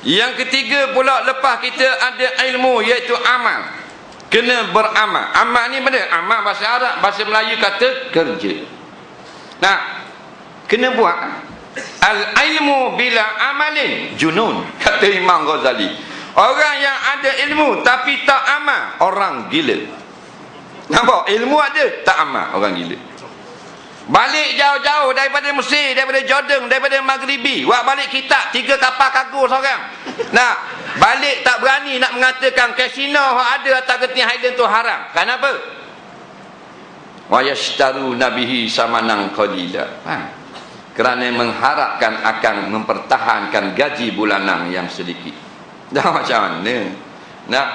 Yang ketiga pula, lepas kita ada ilmu, iaitu amal. Kena beramal. Amal ni benda, amal bahasa Arab, bahasa Melayu kata kerja. Nah, kena buat. Al-ilmu bila amalin junun, kata Imam Ghazali. Orang yang ada ilmu tapi tak amal, orang gila. Nampak? Ilmu ada, tak amal, orang gila. Balik jauh-jauh daripada Mesir, daripada Jordan, daripada Maghribi, buat balik kitab 3 kapal kargo seorang. Nah, balik tak berani nak mengatakan kasino ada atas Genting Highland tu haram. Kenapa? Wa yashtaru nabihi samanan qalila. Kerana mengharapkan akan mempertahankan gaji bulanan yang sedikit. Dah macam mana? Nak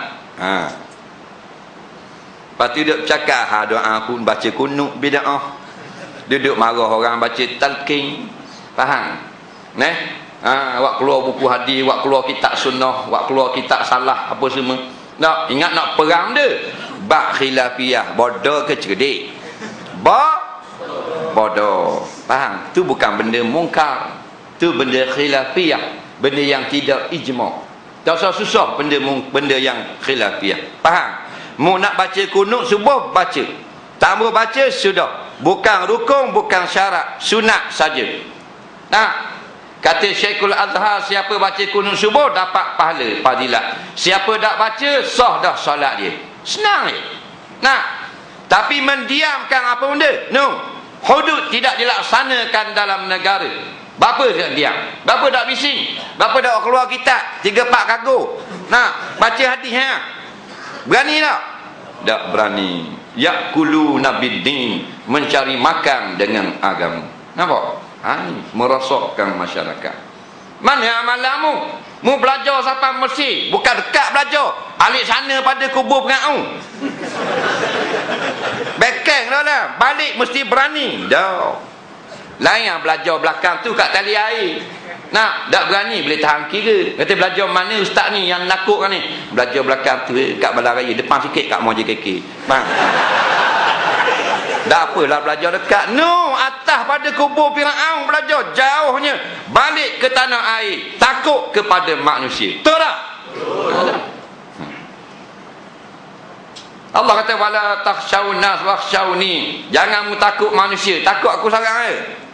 lepas tu duduk cakap doa pun baca kunut bid'ah. Duduk marah orang baca talqin. Faham? Awak keluar buku hadis, awak keluar kitab sunnah, awak keluar kitab salah apa semua. Nak ingat nak perang dia. Bab khilafiyah, bodoh ke cerdik? Bodoh. Faham? Tu bukan benda mungkar. Tu benda khilafiyah, benda yang tidak ijma'. Tak usah susah benda yang khilafiyah. Faham? Mu nak baca kunut subuh, baca. Tak mau baca, sudah. Bukan rukun, bukan syarat, sunat saja. Nah, kata Syekhul Azhar, siapa baca kunut subuh dapat pahala, fadilat. Siapa tak baca, sah dah solat dia. Senang je. Nah, tapi mendiamkan apa benda? No. Hudud tidak dilaksanakan dalam negara. Bapa tak diam? Bapa tak bising? Bapa tak keluar kitab 3-4 kargo? Nah, baca hadis ha. Berani tak? Tak berani. Yakulu nabiddin, mencari makan dengan agama. Nampak? Ni merosakkan masyarakat. Mana amalanmu? Mu belajar sampai Mesir, bukan dekat belajar. Alik sana pada kubur pengau. Bekeng dah lah. Balik mesti berani. Dah. Lain yang belajar belakang tu kat tali air. Nak, tak berani boleh tahan kira. Kata belajar mana ustaz ni yang nakut kan ni? Belajar belakang tu kat Balai Raya, depan sikit kat Moja KK. Bang. Tak apalah belajar dekat. No, atas pada kubur Firaun belajar jauhnya. Balik ke tanah air, takut kepada manusia. Betul tak? Allah kata wala takhshawun nas wakhshawni. Jangan mu takut manusia, takut aku seorang je.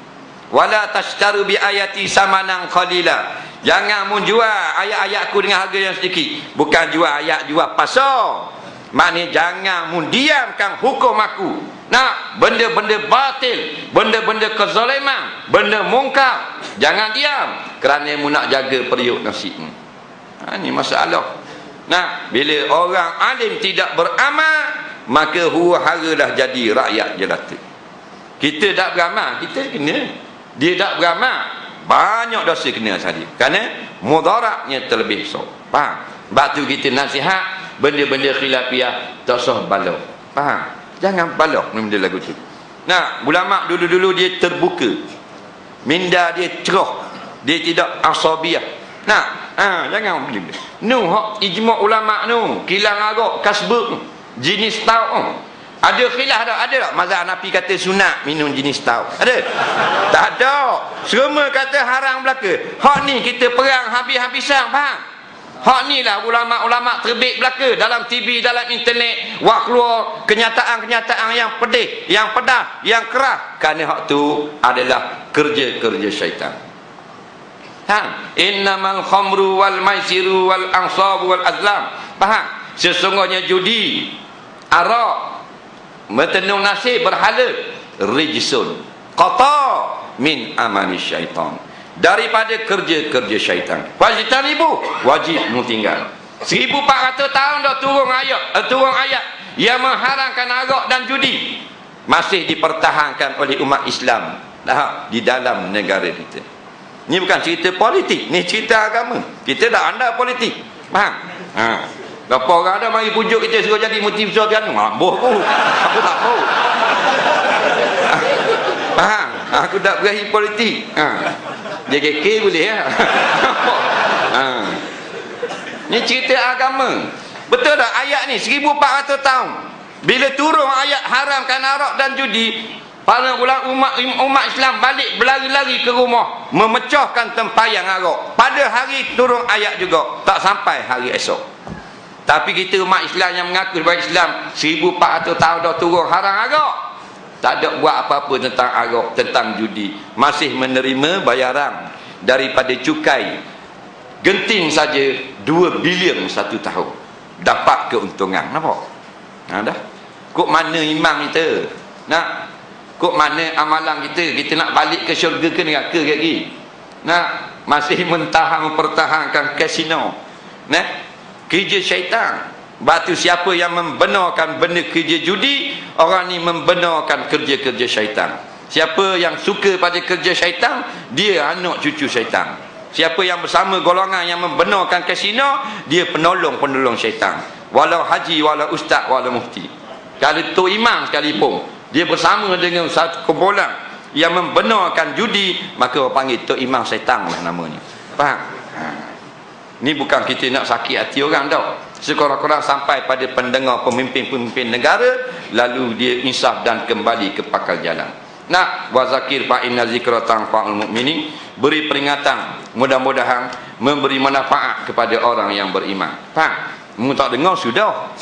Wala tashtaru bi ayati samanan qalila. Jangan menjual ayat-ayatku dengan harga yang sedikit. Bukan jual ayat, jual pasar. Maknanya jangan mendiamkan hukum aku. Nah, benda-benda batil, benda-benda kezaliman, benda mungkar, jangan diam. Kerana mu nak jaga periuk nasibmu. Ini masalah. Nah, bila orang alim tidak beramal, maka huru-haralah jadi rakyat jelata. Kita tak beramal, kita kena. Dia tak beramal, banyak dosa kena saja. Kerana mudaratnya terlebih besar. Faham? Sebab tu kita nasihat, benda-benda khilafiyah tak usah balau. Faham? Jangan balau benda lagu tu. Nah, ulama dulu-dulu dia terbuka. Minda dia cerah. Dia tidak asabiah. Nah, jangan benda. Nu hak ijma' ulama nu, kilang arak, kasbuk, jenis tau. Ada khilaf tak? Ada tak? Mazhab Hanafi kata sunat minum jenis tau. Ada? Tak ada. Semua kata haram belaka. Hak ni kita perang habis-habisan, faham? Hak ni lah ulama-ulama terbit belaka dalam TV, dalam internet. Wak keluar kenyataan-kenyataan yang pedih, yang pedas, yang keras. Kerana hak tu adalah kerja-kerja syaitan. Innamal khamru wal maisiru wal ansabu wal azlam. Faham? Sesungguhnya judi, arak, bertenung nasib, berhala, rijsun, qata min amali syaitan, daripada kerja-kerja syaitan. Wajitan ibu, wajib tinggal. 1400 tahun dah turun ayat yang mengharamkan arak dan judi, masih dipertahankan oleh umat Islam di dalam negara kita. Ini bukan cerita politik, ni cerita agama. Kita dah andal politik. Faham? Berapa orang ada mari pujuk kita suruh jadi multi besar piano. Boh aku. Aku tak mau. Faham? Aku tak berahi politik. JKK boleh ya. Ni cerita agama. Betul tak ayat ni 1400 tahun. Bila turun ayat haramkan arak dan judi, para ulama umat Islam balik berlari-lari ke rumah memecahkan tempayan arak. Pada hari turun ayat juga, tak sampai hari esok. Tapi kita umat Islam yang mengaku sebagai Islam 1400 tahun dah turun haram arak, tak ada buat apa-apa tentang arak, tentang judi. Masih menerima bayaran daripada cukai genting saja 2 bilion satu tahun, dapat keuntungan. Nampak? Dah. Kok mana iman kita? Nak? Kok mana amalan kita? Kita nak balik ke syurga ke neraka lagi? Nak? Masih mempertahankan kasino. Nah? Kerja syaitan. Batu siapa yang membenarkan benda kerja judi, orang ni membenarkan kerja-kerja syaitan. Siapa yang suka pada kerja syaitan, dia anak cucu syaitan. Siapa yang bersama golongan yang membenarkan kasino, dia penolong-penolong syaitan. Walau haji, walau ustaz, walau mufti. Kalau Tok Imam sekalipun, dia bersama dengan satu kumpulan yang membenarkan judi, maka orang panggil Tok Imam syaitan lah namanya. Faham? Ni bukan kita nak sakit hati orang tau. Sekurang-kurang sampai pada pendengar pemimpin-pemimpin negara, lalu dia insaf dan kembali ke pakal jalan. Nak wazakir fa inna zikra tanfa'ul mu'minin, beri peringatan, mudah-mudahan memberi manfaat kepada orang yang beriman. Faham? Mu tak dengar sudah.